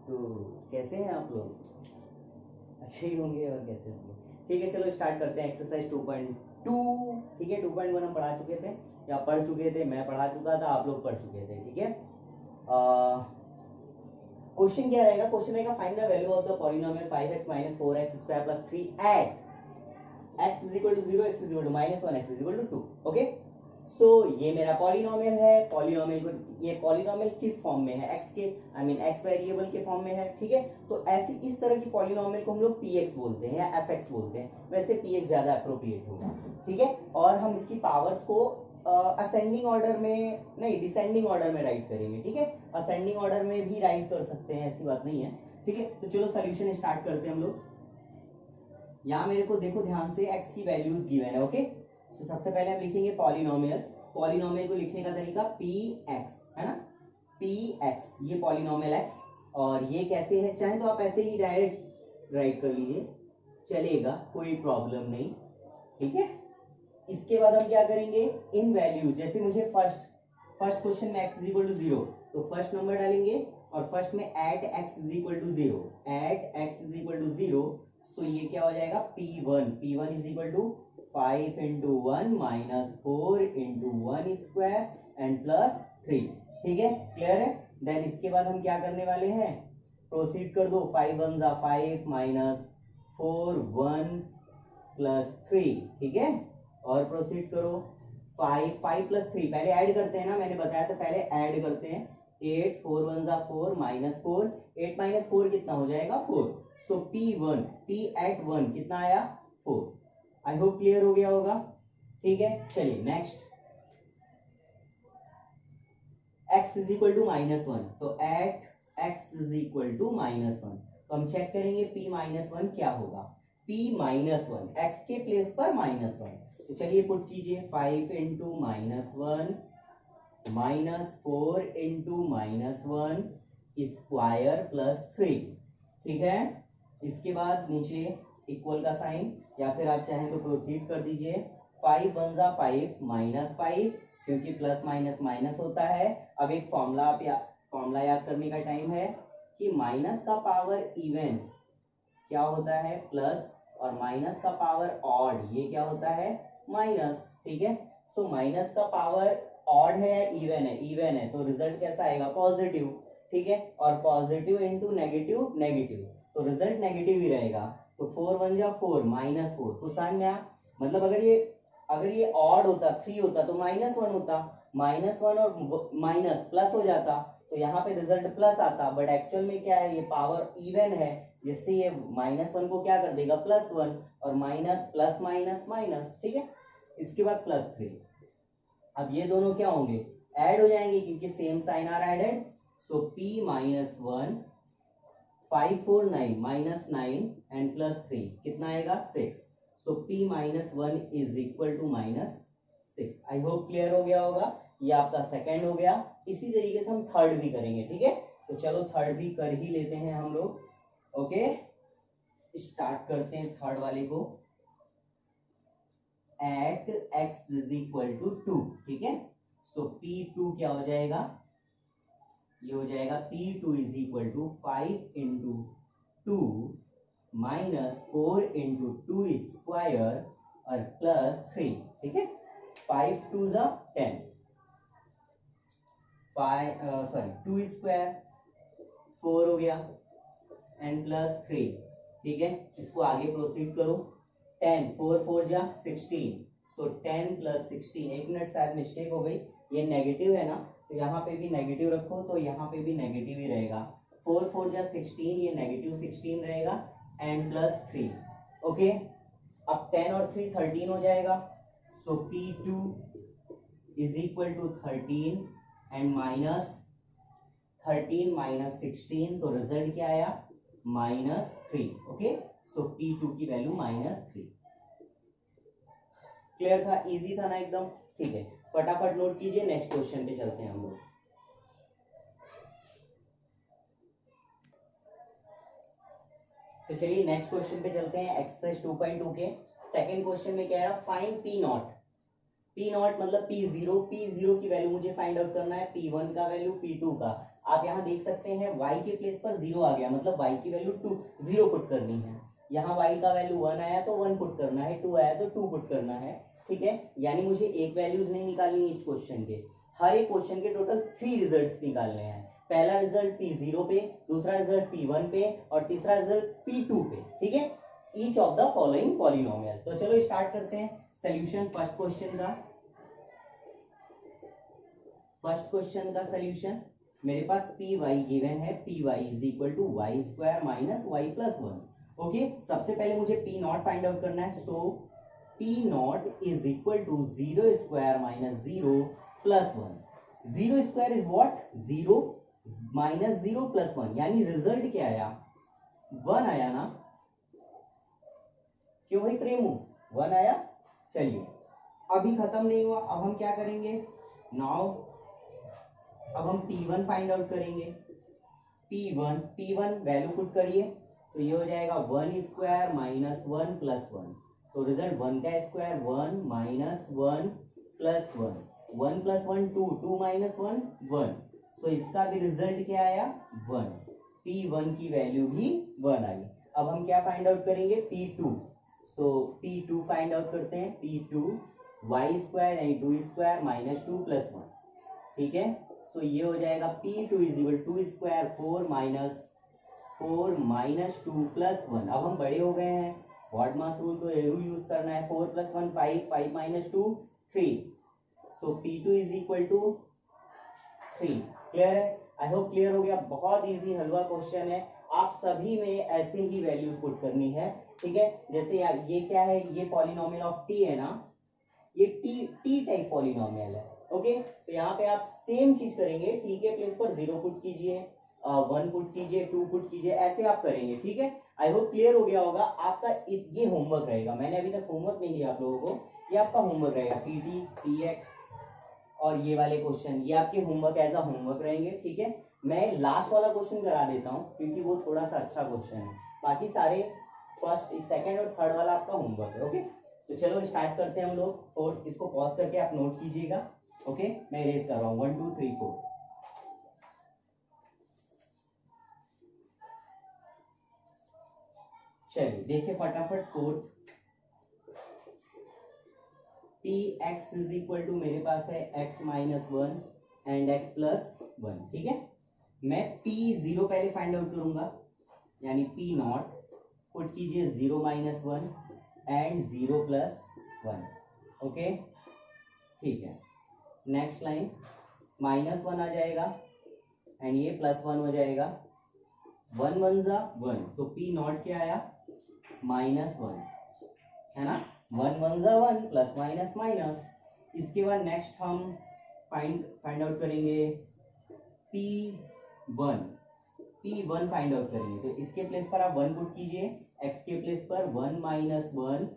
तो कैसे हैं आप लोग? अच्छे ही होंगे और कैसे होंगे। ठीक है, चलो स्टार्ट करते हैं एक्सरसाइज 2.2। ठीक है, 2.1 हम पढ़ा चुके थे या पढ़ चुके थे, मैं पढ़ा चुका था, आप लोग पढ़ चुके थे। ठीक है, क्वेश्चन क्या रहेगा? क्वेश्चन रहेगा find the value of the polynomial 5x - 4x square plus 3 at x is equal to 0, x is equal to -1, x is equal to 2। Okay, सो ये मेरा पॉलिनोमियल है। पॉलिनोमियल को, ये पॉलिनोमियल किस फॉर्म में है? x के x वेरिएबल के फॉर्म में है। ठीक है, तो ऐसी इस तरह की पॉलिनोमियल को हम लोग px बोलते हैं या fx बोलते हैं। वैसे px ज्यादा अप्रोप्रिएट होगा। ठीक है, और हम इसकी पावर्स को असेंडिंग ऑर्डर में नहीं, डिसेंडिंग ऑर्डर में राइट करेंगे। ठीक है, असेंडिंग ऑर्डर में भी राइट कर सकते हैं, ऐसी बात नहीं है। ठीक है, तो चलो सोल्यूशन स्टार्ट करते हैं हम लोग। यहाँ मेरे को देखो ध्यान से, x की वैल्यूज गिवन है। ओके, तो सबसे पहले हम लिखेंगे पॉलिनोमियल। पॉलिनोमियल को लिखने का तरीका px है ना, px, ये पॉलिनोमियल x, और ये कैसे है? चाहे तो आप ऐसे ही डायरेक्ट राइट कर लीजिए, चलेगा, कोई प्रॉब्लम नहीं। ठीक है, इसके बाद हम क्या करेंगे? इन वैल्यू, जैसे मुझे फर्स्ट क्वेश्चन में x इज इक्वल टू 0, तो फर्स्ट नंबर डालेंगे और फर्स्ट में at x is equal to 0, at x is equal to 0। So ये क्या हो जाएगा? P1 is equal to 5 into 1 minus 4 into 1 square and plus 3। ठीक है, क्लियर है? देन इसके बाद हम क्या करने वाले हैं? प्रोसीड कर दो। 5 1 जा 5 माइनस 4 1 प्लस 3। ठीक है, और प्रोसीड करो। 5 प्लस 3 पहले ऐड करते हैं ना, मैंने बताया था पहले ऐड करते हैं। 8 4 1 जा 4 माइनस 4, 8 माइनस 4 कितना हो जाएगा? 4। सो P एट 1 कितना आया? 4। आई होप क्लियर हो गया होगा। ठीक है, चलिए next. x is equal to -1, तो at x is equal to -1, तो हम चेक करेंगे P -1 क्या होगा। P -1 x के प्लेस पर -1, तो चलिए पुट कीजिए। 5 into -1 minus 4 into -1 square plus 3। ठीक है, इसके बाद नीचे इक्वल का साइन, या फिर आप चाहें तो प्रोसीड कर दीजिए। 5 1 जा 5 माइनस 5, क्योंकि प्लस माइनस माइनस होता है। अब एक फॉर्मूला याद करने का टाइम है कि माइनस का पावर इवन क्या होता है? प्लस, और माइनस का पावर ऑड ये क्या होता है? माइनस। ठीक है, सो माइनस का पावर ऑड है या इवन है? इवन है, तो रिजल्ट कैसा आएगा? पॉजिटिव। ठीक है, और पॉजिटिव इंटू नेगेटिव नेगेटिव, तो रिजल्ट नेगेटिव ही रहेगा। तो 4 1 जा 4 माइनस 4, तो समझ में आया? मतलब अगर ये ऑड होता, 3 होता, तो -1 होता, -1 और माइनस प्लस हो जाता, तो यहाँ पे रिजल्ट प्लस आता। बट एक्चुअल में क्या है? ये पावर इवन है, जिससे ये -1 को क्या कर देगा? +1, और माइनस प्लस माइनस माइनस। ठीक है, इसके बाद +3। अब ये दोनों क्या होंगे? ऐड हो जाएंगे, क्योंकि same sign are added. So P -1 5 4 9 -9 and +3 कितना आएगा? 6। So P -1 is equal to -6। I hope clear हो गया होगा। ये आपका सेकंड हो गया। इसी तरीके से हम थर्ड भी करेंगे। ठीक है, तो चलो थर्ड भी कर ही लेते हैं हम लोग। ओके, स्टार्ट करते हैं थर्ड वाले को। At x is equal to 2। ठीक है, सो P2 क्या हो जाएगा? ये हो जाएगा P2 is equal to 5 into 2 minus 4 into 2 square और प्लस 3। ठीक है, 5 2 जा 10, 2 स्क्वायर 4 हो गया एंड प्लस 3। ठीक है, इसको आगे प्रोसीड करो। 10 4 4 जा 16, सो 10 प्लस 16। एक मिनट, शायद मिस्टेक हो गई, ये नेगेटिव है ना, तो यहाँ पे भी नेगेटिव रखो, तो यहाँ पे भी नेगेटिव ही रहेगा। 4 4 जा 16, ये नेगेटिव 16 रहेगा एंड प्लस 3। ओके, अब 10 और 3 13 हो जाएगा। So P2 is equal to 13 and minus 13 minus 16, तो रिजल्ट क्या आया? -3। ओके, सो P2 की वैल्यू -3। क्लियर था? इजी था ना एकदम? ठीक है, फटाफट नोट कीजिए, नेक्स्ट क्वेश्चन पे चलते हैं हम लोग। तो चलिए नेक्स्ट क्वेश्चन पे चलते हैं, एक्सरसाइज 2.2 के सेकंड क्वेश्चन में कह रहा फाइंड P0। P0 मतलब P0 की वैल्यू मुझे फाइंड आउट करना है, P1 का वैल्यू, P2 का। आप यहाँ देख सकते हैं y के प्लेस पर 0 आ गया, मतलब y की वैल्यू 2 0 पुट करनी है। यहाँ y का वैल्यू 1 आया तो 1 पुट करना है, 2 आया तो 2 पुट करना है, ठीक है। यानी मुझे एक वैल्यूज नहीं निकालनी इस क्वेश्चन के, हर एक क्वेश्चन के टोटल 3 रिजल्ट्स निकालने हैं। पहला रिजल्ट P0 पे, दूसरा रिजल्ट P1 पे और तीसरा रिजल्ट P2 पे, ठीक है। Each of the following polynomial. तो चलो स्टार्ट करते हैं सॉल्यूशन फर्स्ट क्वेश्चन का। फर्स्ट क्वेश्चन का सॉल्यूशन, मेरे पास पी वाई गिवन है, P Y is equal to Y square minus Y plus 1। Okay, सबसे पहले मुझे पी नॉट फाइंड आउट करना है। So P not is equal to 0 square minus 0 plus 1। 0 square is what, 0 minus 0 plus 1, यानी result क्या आया, 1 आया ना। क्यों भाई प्रेमू, 1 आया। चलिए अभी खत्म नहीं हुआ, अब हम क्या करेंगे नाउ, अब हम P1 फाइंड आउट करेंगे। P1 वैल्यू पुट करिए तो ये हो जाएगा 1 स्क्वायर माइनस 1 प्लस 1। तो रिजल्ट 1 का square 1 minus 1 plus 1, 1 plus 1 2, 2 minus 1 1। सो इसका भी रिजल्ट क्या आया 1। P1 की वैल्यू भी 1 आई। अब हम क्या फाइंड आउट करेंगे P2। सो P2 फाइंड आउट करते हैं। P2 वाई स्क्वायर यानी 2 स्क्वायर माइनस 2 प्लस 1, ठीक है। सो ये हो जाएगा P2 is equal 2 square 4 minus 2 plus 1। अब हम बड़े हो गए हैं, व्हाट मास रूल तो रूल यूज करना है। 4 plus 1 5, 5 minus 2 3। So P2 is equal to 3। Clear है, आई होप क्लियर हो गया। बहुत इजी हलवा क्वेश्चन है, आप सभी में ऐसे ही वैल्यूज पुट करनी है, ठीक है। जैसे ये क्या है, ये पॉलिनोमियल ऑफ टी है ना, ये टी टाइप पॉलिनोमियल है। ओके, तो यहाँ पे आप सेम चीज करेंगे, टी के प्लेस पर 0 पुट कीजिए, 1 पुट कीजिए, 2 पुट कीजिए, ऐसे आप करेंगे, ठीक है। आई होप क्लियर हो गया होगा। आपका ये होमवर्क रहेगा, मैंने अभी तक होमवर्क नहीं दिया आप लोगों को, ये आपका होमवर्क रहेगा। पीटी पीएक्स और ये वाले क्वेश्चन ये आपके होमवर्क एज अ होमवर्क रहेंगे, ठीक है। मैं लास्ट वाला क्वेश्चन करा देता हूँ क्योंकि वो थोड़ा सा अच्छा क्वेश्चन है, बाकी सारे फर्स्ट सेकंड और थर्ड वाला आपका होमवर्क है। ओके, तो चलो स्टार्ट करते हैं हम लोग, और इसको पॉज करके आप नोट कीजिएगा। ओके, मैं इरेज कर रहा हूँ 1 2 3 4। चलिए देखिए फटाफट। Fourth p x is equal to मेरे पास है x minus 1 and x plus 1, ठीक है। मैं P0 पहले फाइंड आउट करूंगा, यानी P नॉट पुट कीजिए 0 माइनस 1 एंड 0 प्लस 1। ओके, ठीक है। नेक्स्ट लाइन माइनस 1 आ जाएगा एंड ये प्लस 1 हो जाएगा, 1 1 जा 1, तो P नॉट क्या आया माइनस 1, है ना। 1 1 जा 1 प्लस माइनस माइनस। इसके बाद नेक्स्ट हम फाइंड आउट करेंगे P1 फाइंड आउट करेंगे, तो इसके प्लेस पर आप 1 पुट कीजिए, x के प्लेस पर 1 माइनस 1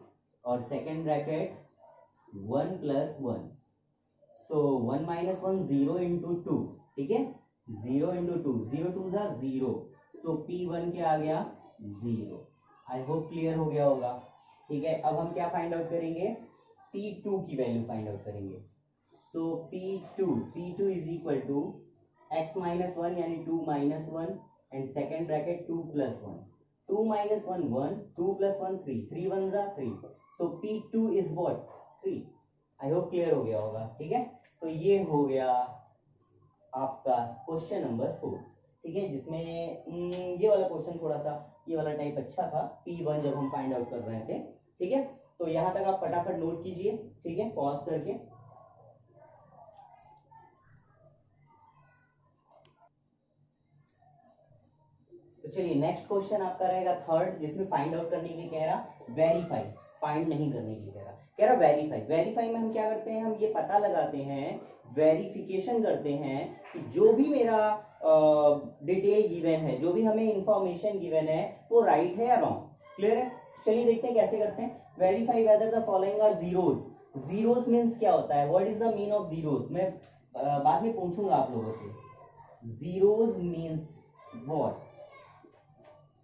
और सेकेंड ब्रैकेट 1 प्लस 1। सो 1 माइनस 1 0 इंटू 2, ठीक है, 0 इंटू 2, 0 2 जा 0, सो P1 क्या आ गया 0। आई होप क्लियर हो गया होगा, ठीक है। अब हम क्या फाइंड आउट करेंगे, P2 की वैल्यू फाइंड आउट करेंगे। So P2 is equal to x minus 1 यानी 2 minus 1 and second bracket 2 plus 1, 2 minus 1 1, 2 plus 1 3, 3 1 जा 3, so P2 is what 3। I hope clear हो गया होगा, ठीक है। तो ये हो गया आपका क्वेश्चन नंबर 4, ठीक है, जिसमें ये वाला क्वेश्चन थोड़ा सा ये वाला टाइप अच्छा था, P1 जब हम फाइंड आउट कर रहे थे, ठीक है। तो यहां तक आप फटाफट नोट कीजिए, ठीक है, पॉज करके। तो चलिए नेक्स्ट क्वेश्चन आपका रहेगा थर्ड, जिसमें फाइंड आउट करने के लिए कह रहा वेरीफाई, फाइंड नहीं करने के लिए कह रहा वेरीफाई। वेरीफाई में हम क्या करते हैं, हम ये पता लगाते हैं, वेरिफिकेशन करते हैं कि जो भी मेरा डिटेल गिवन है, जो भी हमें इंफॉर्मेशन गिवन है वो राइट है या रॉन्ग। क्लियर है, चलिए देखते हैं कैसे करते हैं। Verify whether the following are zeros. Zeros means क्या होता है, what is the mean of zeros, मैं बाद में पूछूंगा आप लोगों से। जीरोज मीन्स व्हाट,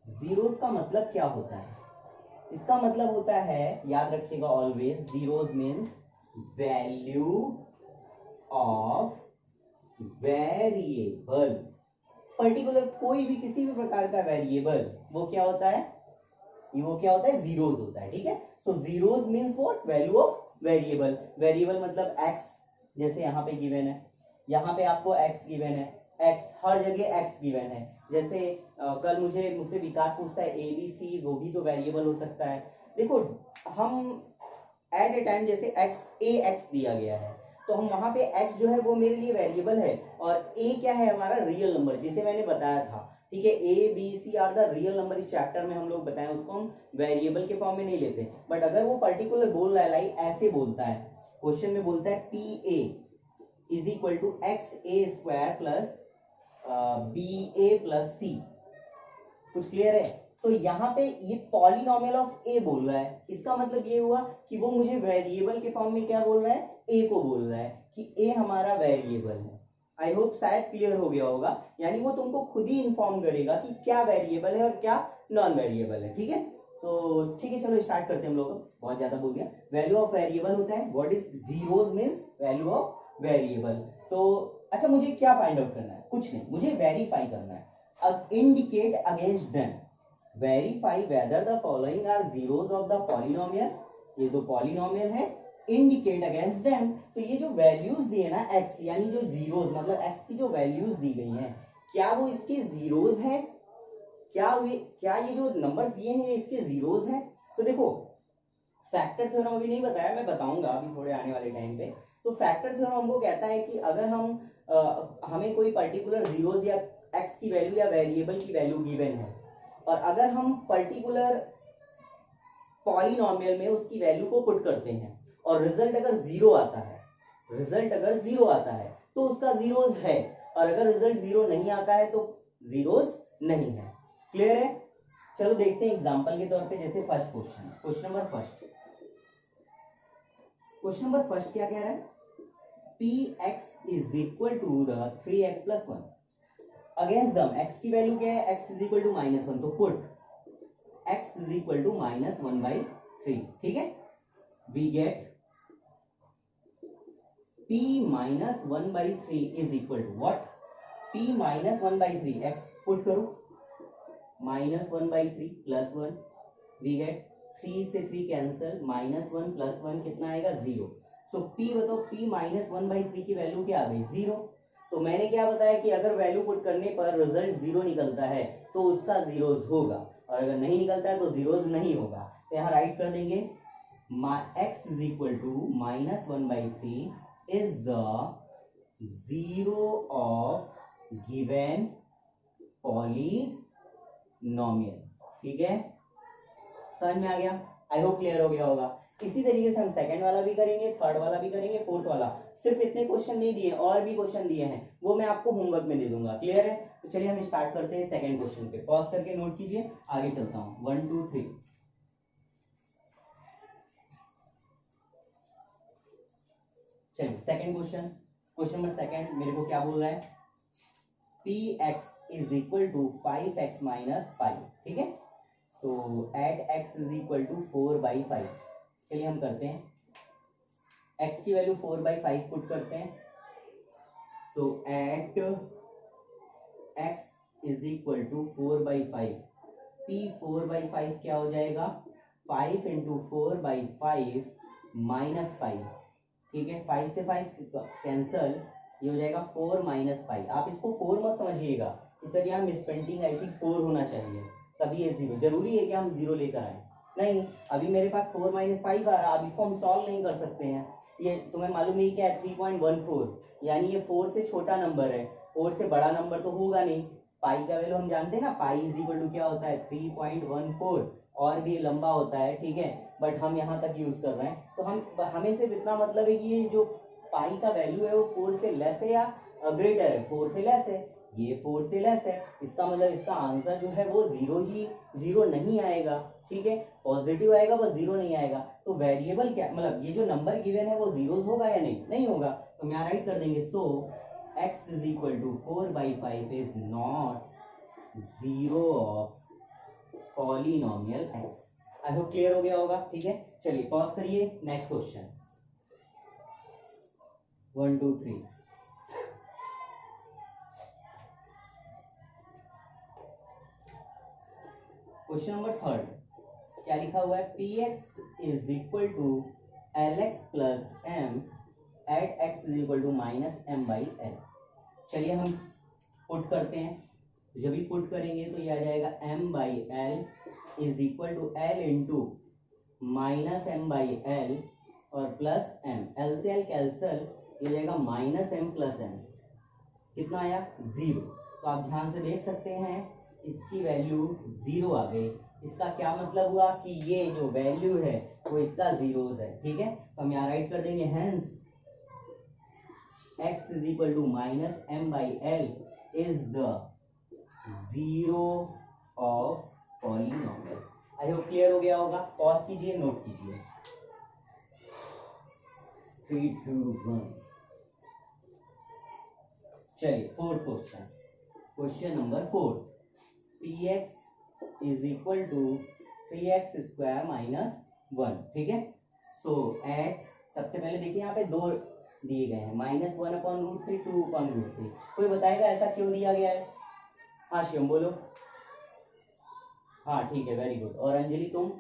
जीरोज का मतलब क्या होता है, इसका मतलब होता है, याद रखिएगा always, zeros means value of variable. Particular कोई भी किसी भी प्रकार का वेरिएबल वो क्या होता है, वो क्या होता है, जीरोस होता है, ठीक है। So zeros means what, value of variable. Variable मतलब एक्स, जैसे यहाँ पे गिवन है, यहाँ पे आपको एक्स गिवन है, एक्स हर जगह एक्स गिवन है। जैसे कल मुझसे विकास पूछता है ए बी सी, वो भी तो वेरिएबल हो सकता है। देखो हम एट ए टाइम जैसे एक्स ए एक्स दिया गया है तो हम वहां पे एक्स जो है वो मेरे लिए वेरिएबल है और ए क्या है हमारा रियल नंबर, जिसे मैंने बताया था, ठीक है। A B C are the real number, इस चैप्टर में हम लोग बताएं, उसको हम वेरिएबल के फॉर्म में नहीं लेते। बट अगर वो पर्टिकुलर बोल रहा है, लाइक ऐसे बोलता है, क्वेश्चन में बोलता है P A is equal to X A square plus B A plus C, कुछ क्लियर है। तो यहाँ पे ये पॉलिनोमियल ऑफ ए बोल रहा है, इसका मतलब ये हुआ कि वो मुझे वेरिएबल के फॉर्म में क्या बोल रहा है, ए को बोल रहा है कि ए हमारा वेरिएबल है। आई होप शायद क्लियर हो गया होगा, यानी वो तुमको खुद ही इन्फॉर्म करेगा कि क्या वेरिएबल है और क्या नॉन वेरिएबल है, ठीक है। तो ठीक है, चलो स्टार्ट करते हैं हम लोग, बहुत ज्यादा बोल दिया। वैल्यू ऑफ वेरिएबल होता है, what is zeros means value of variable. तो अच्छा मुझे क्या फाइंड आउट करना है, कुछ नहीं, मुझे वेरीफाई करना है। Indicate against them, verify whether the following are zeros of the polynomial, ये जो पॉलिनोमियल है, इंडिकेट अगेंस्ट देम। तो ये जो वैल्यूज दिए ना एक्स, यानी जो जीरोस मतलब एक्स की जो वैल्यूज दी गई हैं, क्या वो इसके जीरोस हैं, क्या ये जो नंबर्स दिए हैं ये इसके जीरोस हैं। तो देखो फैक्टर थ्योरम अभी नहीं बताया, मैं बताऊंगा अभी थोड़े आने वाले टाइम पे। तो फैक्टर थ्योरम हमको कहता है कि अगर हमें कोई पर्टिकुलर जीरोस या एक्स की वैल्यू या वेरिएबल की वैल्यू गिवन है और अगर हम पर्टिकुलर पॉलिनोमियल में उसकी वैल्यू को पुट करते हैं और रिजल्ट अगर जीरो आता है, रिजल्ट अगर जीरो आता है तो उसका जीरोस है, और अगर रिजल्ट जीरो नहीं आता है तो जीरोस नहीं है। क्लियर है। चलो देखते हैं एग्जांपल के तौर पे, जैसे first question, question number first क्या कह रहा है, px is equal to the 3x plus 1 against them, x की वैल्यू क्या है, x इज इक्वल टू -1, तो put x is equal to -1/3, ठीक है। We get p -1/3 is equal to what, p -1/3, x put करो -1/3 प्लस 1, वी गेट 3 से 3 cancel, -1 plus 1 कितना आएगा 0। सो p बताओ, p -1/3 की वैल्यू क्या आ गई 0। तो मैंने क्या बताया कि अगर वैल्यू पुट करने पर रिजल्ट 0 निकलता है तो उसका जीरोस होगा, और अगर नहीं निकलता है तो जीरोस नहीं होगा। तो यहाँ राइट कर देंगे x is equal to -1/3 is the zero of given polynomial, ठीक है, समझ में आ गया। आई होप क्लियर हो गया होगा। इसी तरीके से हम सेकंड वाला भी करेंगे, थर्ड वाला भी करेंगे, फोर्थ वाला। सिर्फ इतने क्वेश्चन नहीं दिए, और भी क्वेश्चन दिए हैं, वो मैं आपको होमवर्क में दे दूंगा। क्लियर है। तो चलिए हम स्टार्ट करते हैं सेकंड क्वेश्चन पे, पॉज करके नोट कीजिए, आगे चलता हूं। 1 2 3 चलिए second question, question number second मेरे को क्या बोल रहा है, px is equal to 5x minus 5, ठीक है। So at x is equal to 4/5। चलिए हम करते हैं, x की वैल्यू 4/5 पुट करते हैं। So at x is equal to 4/5, p 4/5 क्या हो जाएगा, 5 इंटू 4/5 माइनस 5, ठीक है। 5 से 5 कैंसल, ये हो जाएगा 4 - 5। आप इसको 4 मत समझिएगा, सर यहाँ मिसप्रिंटिंग आई थिंक 4 होना चाहिए, तभी ये 0। जरूरी है कि हम 0 लेकर आए, नहीं। अभी मेरे पास 4 - 5 आ रहा, अब इसको हम सॉल्व नहीं कर सकते हैं। ये तुम्हें मालूम नहीं क्या है, 3.14, यानी ये 4 से छोटा नंबर है, 4 से बड़ा नंबर तो होगा नहीं। पाई का वैल्यू हम जानते हैं ना, पाई इज इक्वल टू क्या होता है 3.14, और भी लंबा होता है, ठीक है। बट हम यहाँ तक यूज कर रहे हैं, तो हमें सिर्फ इतना मतलब है कि ये जो पाई का वैल्यू है वो 4 से लेस है या ग्रेटर है, 4 से लेस है, ये 4 से लेस है। इसका मतलब इसका आंसर जो है वो 0 नहीं आएगा, ठीक है। पॉजिटिव आएगा बस 0 नहीं आएगा। तो वेरिएबल क्या, मतलब ये जो नंबर गिवन है वो जीरोस होगा या नहीं होगा। तो हम यहाँ राइट कर देंगे, so x is equal to 4/5 is not zero of polynomial x। I hope clear हो गया होगा, ठीक है। चलिए पॉज करिए, next question 1 2 3। Question number third क्या लिखा हुआ है, p x is equal to l x plus m at x is equal to minus m by l. चलिए हम पुट करते हैं, जब भी पुट करेंगे तो ये आ जाएगा m by l is equal to l into minus m by l और प्लस एम, एल से एल कैंसल, ये जाएगा माइनस एम प्लस एम, कितना आया 0। तो आप ध्यान से देख सकते हैं इसकी वैल्यू 0 आ गई। इसका क्या मतलब हुआ कि ये जो वैल्यू है वो इसका जीरोस है, ठीक है। तो हम यहाँ राइट कर देंगे hence x is equal to minus m by l is the zero of polynomial. I hope clear हो गया होगा। पॉज कीजिए, नोट कीजिए। 3, 2, 1। चलिए fourth question, question number 4, p x is equal to 3x square minus 1, ठीक है। So eight, सबसे पहले देखिए यहाँ पे 2 दिए गए हैं, -1 अपॉन रूट 3, 2 अपॉन रूट 3। कोई बताएगा ऐसा क्यों दिया गया है? हाँ शिवम बोलो। हाँ ठीक है, वेरी गुड। और अंजलि तुम?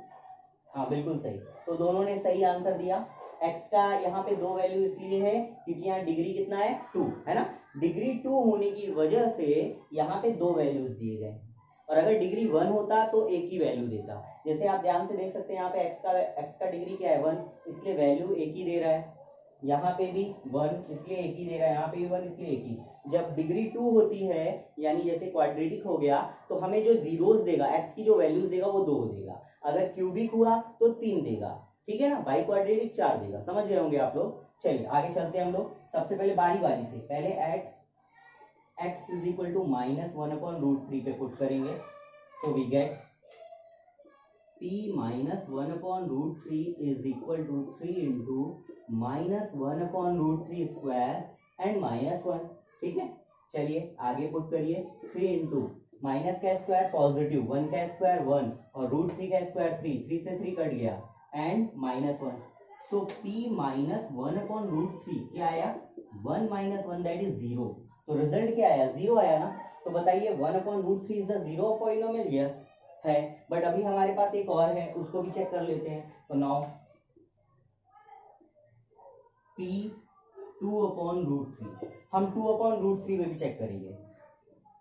हाँ बिल्कुल सही। तो दोनों ने सही आंसर दिया। x का यहाँ पे 2 वैल्यू इसलिए है क्योंकि यहाँ डिग्री कितना है 2, है ना। डिग्री 2 होने की वजह से यहाँ पे 2 वैल्यूज दिए गए, और अगर डिग्री 1 होता तो एक ही वैल्यू देता। जैसे आप ध्यान से देख सकते हैं यहाँ पे x का डिग्री क्या है 1, इसलिए वैल्यू एक ही दे रहा है। यहाँ पे भी 1 इसलिए एक ही दे रहा है, यहाँ पे भी 1 इसलिए एक ही। जब डिग्री 2 होती है यानी जैसे क्वाड्रेटिक हो गया तो हमें जो जीरोस देगा, x की जो वैल्यूज देगा वो 2 देगा। अगर क्यूबिक हुआ तो 3 देगा, ठीक है ना। बाई क्वाड्रेटिक 4 देगा। समझ गए होंगे आप लोग। चलिए आगे चलते हैं हम लोग। सबसे पहले बारी बारी से, पहले at x is equal to -1 upon root 3 पे पुट करेंगे। So we get p -1 upon root 3 is equal to 3 into -1 upon root 3 square and -1, ठीक है। चलिए आगे पुट करिए। 3 इंटू माइनस का स्क्वायर पॉजिटिव, 1 का स्क्वायर 1 और रूट 3 का स्क्वायर 3 से 3 कट गया and -1। So p -1 upon root 3 क्या आया 1 - 1 दैट इज 0। तो रिजल्ट क्या आया 0 आया ना। तो बताइए 1 upon root 3 is the zero of polynomial. Yes है, बट अभी हमारे पास एक और है, उसको भी चेक कर लेते हैं। तो नाउ p 2 अपॉन रूट 3, हम 2 अपॉन रूट 3 में भी चेक करेंगे।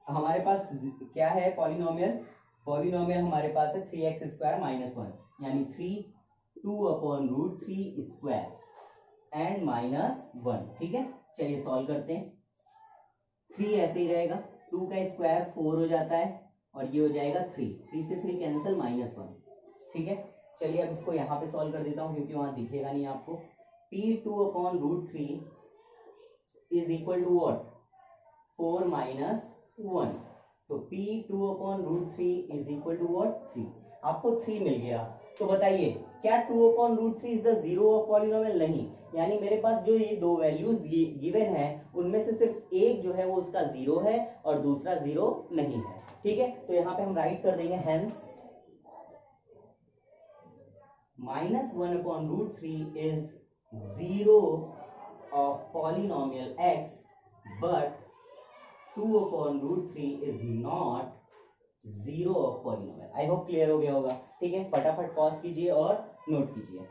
हमारे पास क्या है पॉलिनोमियल, पॉलिनोमियल हमारे पास है 3x स्क्वायर माइनस 1, यानी 3 2 अपॉन रूट 3 स्क्वायर एंड -1, ठीक है। चलिए सॉल्व करते हैं। 3 ऐसे ही रहेगा, 2 का स्क्वायर 4 हो जाता है और ये हो जाएगा 3 से 3 कैंसिल -1, ठीक है। चलिए अब इसको यहाँ पे सॉल्व कर देता हूँ क्योंकि वहां दिखेगा नहीं आपको। p 2 upon root 3 is equal to what 4 - 1। तो p 2 upon root 3 is equal to what 3। आपको 3 मिल गया। तो बताइए क्या 2 upon root 3 is the zero of polynomial? नहीं, यानी मेरे पास जो ये 2 वैल्यूज गिवन है उनमें से सिर्फ एक जो है वो उसका 0 है और दूसरा 0 नहीं है, ठीक है। तो यहाँ पे हम राइट कर देंगे hence -1 upon root 3 is zero of polynomial x, but 2 upon root 3 is not zero of polynomial. I hope clear हो गया होगा, ठीक है। फटाफट पॉज कीजिए और नोट कीजिए।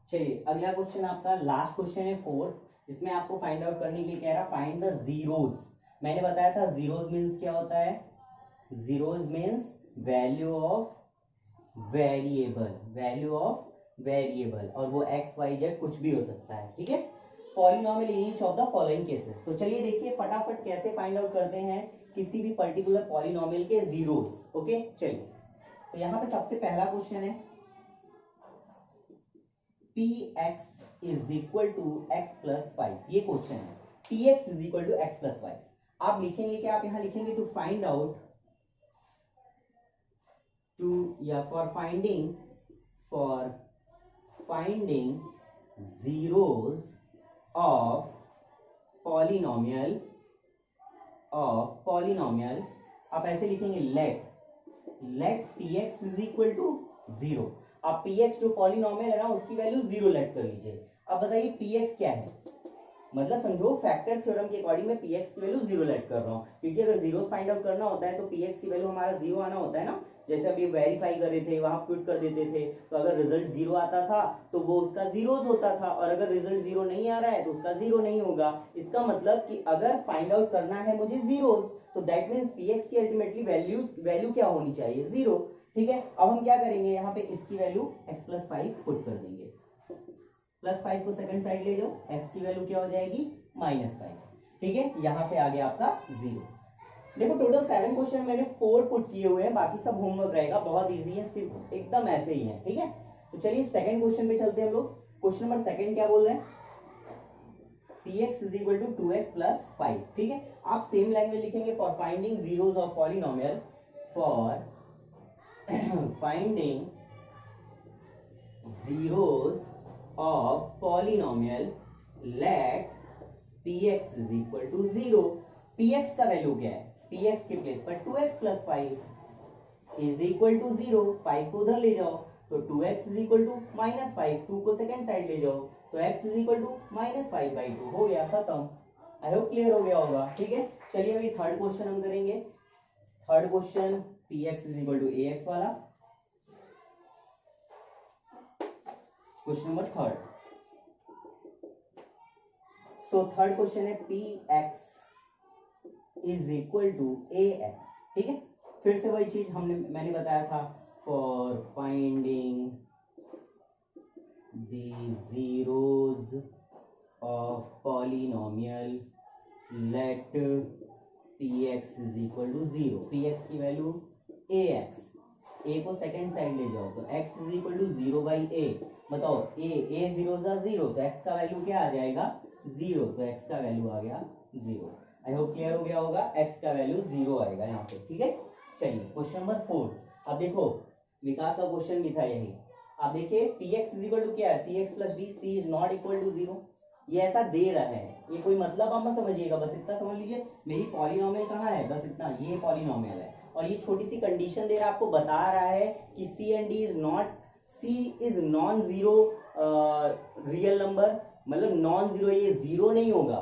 चलिए अगला क्वेश्चन आपका लास्ट क्वेश्चन है 4, जिसमें आपको फाइंड आउट करने के लिए कह रहा फाइंड द जीरोस। मैंने बताया था जीरोस मींस क्या होता है, zeros means value of variable, value of variable, और वो x y z कुछ भी हो सकता है, ठीक है। Polynomial in each of the following cases. तो चलिए देखिए फटाफट कैसे फाइंड आउट करते हैं किसी भी पर्टिकुलर पॉलिनोमियल के जीरोस। ओके चलिए, तो यहाँ पे सबसे पहला क्वेश्चन है px is equal to x plus 5। ये क्वेश्चन है px is equal to x plus 5। आप लिखेंगे क्या, आप यहाँ लिखेंगे टू फाइंड आउट, टू या for finding zeros of polynomial आप ऐसे लिखेंगे let px is equal to 0। आप px जो पॉलिनोमियल है ना उसकी वैल्यू 0 लेट कर लीजिए। अब बताइए px क्या है, मतलब समझो फैक्टर थ्योरम के अकॉर्डिंग मैं px की वैल्यू 0 लेट कर रहा हूँ, क्योंकि अगर जीरोस फाइंड आउट करना होता है तो px की वैल्यू हमारा 0 आना होता है ना। जैसे अभी वेरीफाई कर रहे थे, वहां पुट कर देते थे, तो अगर रिजल्ट 0 आता था तो वो उसका जीरोज होता था, और अगर रिजल्ट 0 नहीं आ रहा है तो उसका 0 नहीं होगा। इसका मतलब कि अगर फाइंड आउट करना है मुझे जीरोज, तो दैट मीन्स px की अल्टीमेटली वैल्यू क्या होनी चाहिए, 0। ठीक है, अब हम क्या करेंगे, यहाँ पे इसकी वैल्यू x+5 पुट कर देंगे, +5 को सेकंड साइड ले जाओ, x की वैल्यू क्या हो जाएगी, -5। ठीक है, यहां से आ गया आपका 0। देखो टोटल 7 क्वेश्चन मैंने 4 पुट किए हुए हैं, बाकी सब होमवर्क रहेगा, बहुत इजी है, सिर्फ एकदम ऐसे ही है। ठीक है, तो चलिए सेकंड क्वेश्चन पे चलते हैं हम लोग। क्वेश्चन नंबर सेकंड क्या बोल रहे हैं, px = 2x + 5। ठीक है, आप सेम लैंग्वेज लिखेंगे, for finding zeros of polynomial, for finding zeros of polynomial let px = 0। px का वैल्यू क्या है, px के प्लेस पर 2x + 5 = 0। 5 को उधर ले जाओ तो 2x = -5, 2 को सेकंड साइड ले जाओ तो x = -5/2 हो गया, खत्म। आई होप क्लियर हो गया होगा। ठीक है, चलिए अभी थर्ड क्वेश्चन हम करेंगे। थर्ड क्वेश्चन px = ax वाला, question number third. So third question है px = ax। ठीक है, फिर से वही चीज मैंने बताया था, for finding the zeros of polynomial let px = 0। px की वैल्यू ax, a को सेकंड साइड ले जाओ तो x = 0/a। बताओ a 0 तो x का वैल्यू क्या आ जाएगा, 0, तो x का वैल्यू आ गया 0। आई होप क्लियर हो गया होगा, x का वैल्यू 0 आएगा यहाँ पे। ठीक है, चलिए क्वेश्चन नंबर 4। अब देखो विकास का क्वेश्चन भी था यही। अब देखिए px = क्या है, cx + d, c is not equal to 0। ये ऐसा दे रहा है, ये कोई मतलब आप मत समझिएगा, बस इतना समझ लीजिए मेरी पॉलिनोमियल कहाँ है, बस इतना, ये पॉलिनोमियल है, और ये छोटी सी कंडीशन दे रहा है, आपको बता रहा है कि c and d is non zero real number, मतलब नॉन जीरो, ये जीरो नहीं होगा,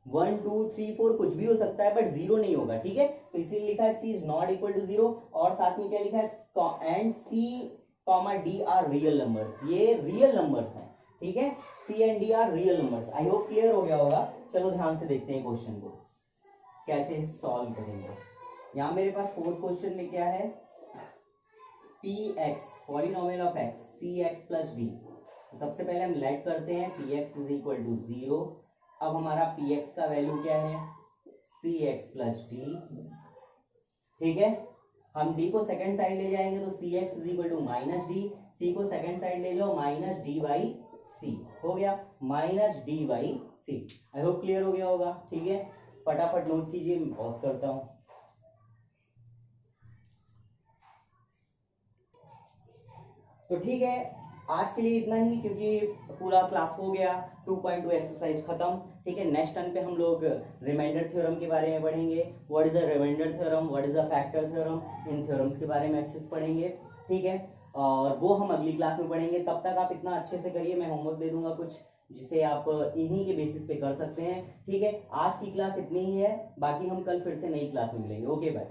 1 2 3 4 कुछ भी हो सकता है, बट जीरो नहीं होगा। ठीक है, तो इसीलिए लिखा है c is not equal to 0, और साथ में क्या लिखा है, and c, d are real numbers, ये रियल नंबर्स हैं। ठीक है, c and d are real numbers. I hope clear हो गया होगा। चलो ध्यान से देखते हैं क्वेश्चन को कैसे सॉल्व करेंगे। यहाँ मेरे पास फोर्थ क्वेश्चन में क्या है, px polynomial of x cx + d। तो सबसे पहले हम लेट करते हैं px = 0। अब हमारा px का वैल्यू क्या है, cx + d। ठीक है, हम d को सेकंड साइड ले जाएंगे तो cx = -d, c को सेकंड साइड ले जाओ -d/c, हो गया -d/c। आई होप क्लियर हो गया होगा। ठीक है, फटाफट नोट कीजिए, मैं पॉज करता हूं। तो ठीक है, आज के लिए इतना ही, क्योंकि पूरा क्लास हो गया, 2.2 एक्सरसाइज खत्म। ठीक है, नेक्स्ट टर्न पे हम लोग रिमाइंडर थ्योरम के बारे में पढ़ेंगे, what is a reminder theorem, what is a factor theorem, इन थ्योरम्स के बारे में अच्छे से पढ़ेंगे। ठीक है, और वो हम अगली क्लास में पढ़ेंगे। तब तक आप इतना अच्छे से करिए, मैं होमवर्क दे दूंगा कुछ, जिसे आप इन्हीं के बेसिस पे कर सकते हैं। ठीक है, आज की क्लास इतनी ही है, बाकी हम कल फिर से नई क्लास में मिलेंगे। Okay bye.